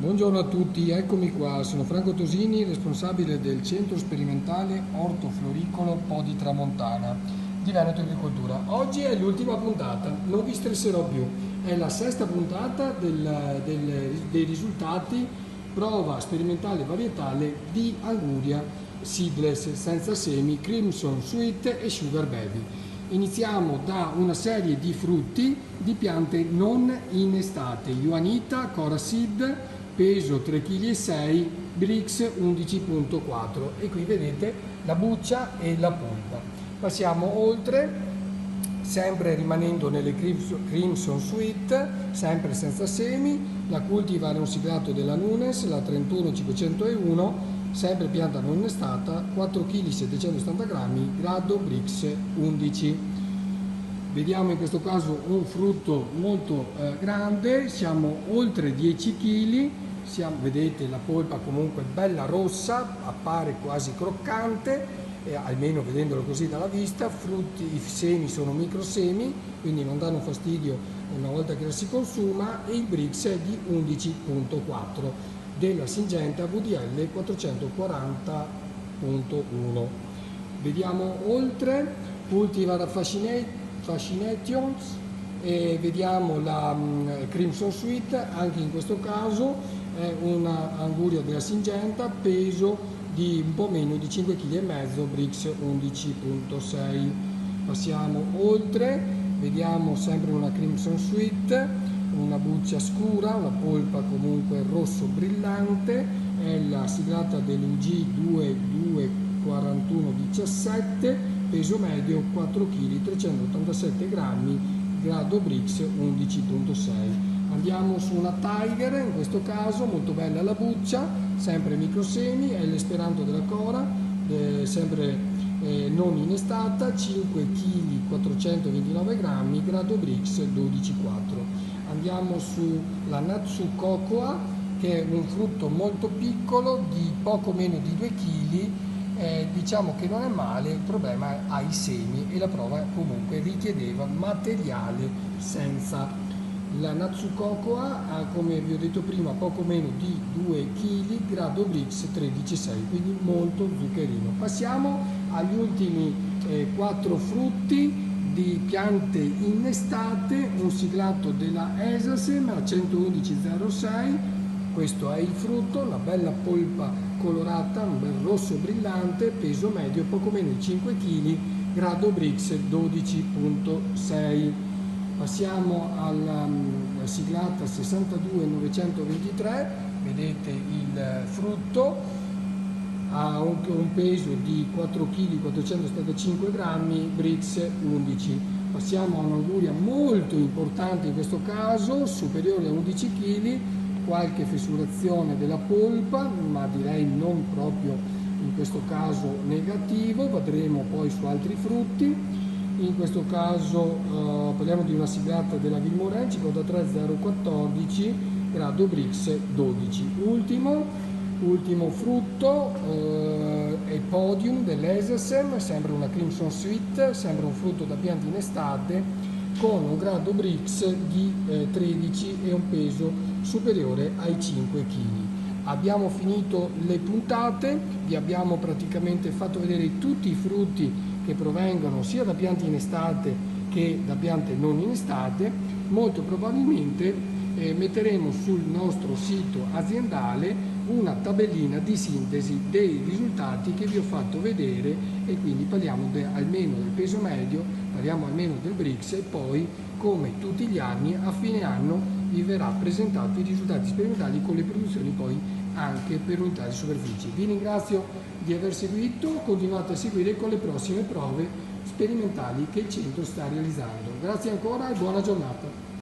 Buongiorno a tutti, eccomi qua, sono Franco Tosini, responsabile del Centro Sperimentale Ortofloricolo Po di Tramontana di Veneto Agricoltura. Oggi è l'ultima puntata, non vi stresserò più, è la sesta puntata dei risultati prova sperimentale varietale di Anguria Seedless senza semi, Crimson Sweet e Sugar Baby. Iniziamo da una serie di frutti di piante non innestate, Juanita, Cora Seed, peso 3,6 kg, Brix 11,4 e qui vedete la buccia e la polpa. Passiamo oltre, sempre rimanendo nelle Crimson Sweet, sempre senza semi, la cultivar è un siglato della Nunes, la 31501, sempre pianta non innestata, 4 kg 770 grammi, grado Brix 11. Vediamo in questo caso un frutto molto grande, siamo oltre 10 kg, vedete la polpa comunque bella rossa, appare quasi croccante, almeno vedendolo così dalla vista. I semi sono microsemi, quindi non danno fastidio una volta che la si consuma, e il Brix è di 11,4 della Syngenta VDL 440.1. Vediamo oltre, Cultivar Fascinations, e vediamo la Crimson Sweet, anche in questo caso è una Anguria della Syngenta, peso di un po' meno di 5,5 kg, Brix 11,6. Passiamo oltre, vediamo sempre una Crimson Sweet, una buccia scura, una polpa comunque rosso brillante, è la siglata dell'UG 224117, peso medio 4 kg 387 grammi, grado Brix 11,6. Andiamo su una Tiger, in questo caso molto bella la buccia, sempre microsemi, è l'Esperanto della Cora, sempre non innestata, 5 kg 429 grammi, grado Brix 12,4. Andiamo sulla Natsu Cocoa, che è un frutto molto piccolo, di poco meno di 2 kg, diciamo che non è male, il problema ha i semi e la prova comunque richiedeva materiale senza. La Natsu Cocoa ha, come vi ho detto prima, poco meno di 2 kg, grado Brix 13,6, quindi molto zuccherino. Passiamo agli ultimi 4 frutti di piante innestate, un siglato della Esasem a 111,06, questo è il frutto, una bella polpa colorata, un bel rosso brillante, peso medio poco meno di 5 kg, grado Brix 12,6. Passiamo alla siglata 62923, vedete il frutto, ha un peso di 4 kg 475 grammi, Brix 11. Passiamo a un'anguria molto importante in questo caso, superiore a 11 kg, qualche fessurazione della polpa, ma direi non proprio in questo caso negativo. Vedremo poi su altri frutti. In questo caso parliamo di una siglata della Vilmorin 53014, grado Brix 12. Ultimo frutto è Podium dell'Esasem, sembra una Crimson Sweet, sembra un frutto da piante innestate, con un grado Brix di 13 e un peso superiore ai 5 kg. Abbiamo finito le puntate, vi abbiamo praticamente fatto vedere tutti i frutti che provengono sia da piante innestate che da piante non innestate. Molto probabilmente metteremo sul nostro sito aziendale una tabellina di sintesi dei risultati che vi ho fatto vedere, e quindi parliamo almeno del peso medio, parliamo almeno del Brix, e poi, come tutti gli anni, a fine anno vi verrà presentato i risultati sperimentali con le produzioni poi anche per unità di superficie. Vi ringrazio di aver seguito, continuate a seguire con le prossime prove sperimentali che il centro sta realizzando. Grazie ancora e buona giornata.